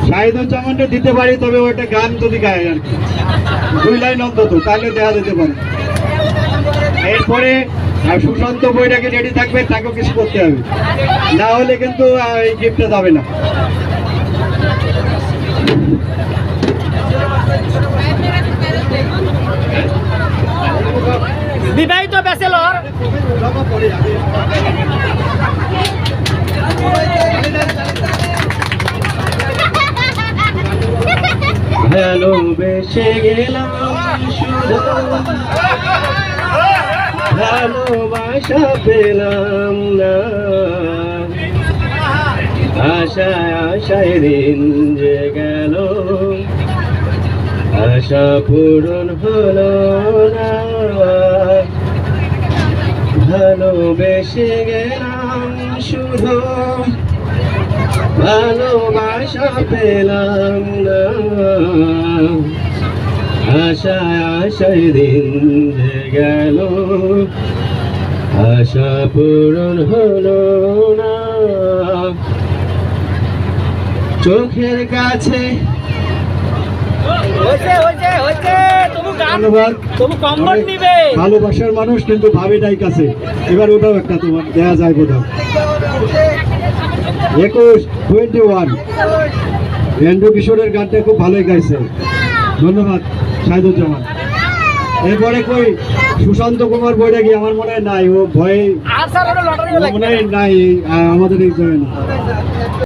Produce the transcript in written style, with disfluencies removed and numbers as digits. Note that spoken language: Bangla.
শাহিদুজ্জামানটা দিতে পারি, তবে ওটা গান যদি গায় আর কি, 2 লাইন অন্তত, তাহলে দেওয়া যেতে পারে। এরপরে সুশান্ত বৈরাগী রেডি থাকবে, তাকেও কিছু করতে হবে, না হলে কিন্তু এই গিফটটা যাবে না। বিবাহিত ব্যাচেলর ভালোবেসে গেলাম শুধু, ভালোবাসা পেলাম না, আশায় আশায় দিন যে গেল, আশা পূরণ হলো না। ভালোবেসে গেলাম শুধু, ভালোবাসা পেলাম না, আশায় আশায় দিন যে গেল, আশা পূরণ হলো না। চোখের কাছে ভালোবাসার মানুষ কিন্তু ভাবে নাই কাছে, এবার ওটাও একটা তোমার দেয়া যায় বোধহয়। 21 এন্ড্রু কিশোরের গানটা খুব ভালোই গাইছে, ধন্যবাদ শাহিদুজ্জামান। এরপরে কই সুশান্ত কুমার বৈরাগী, আমার মনে হয় নাই, ও ভয়ে মনে হয় নাই আমাদের এই জন্য।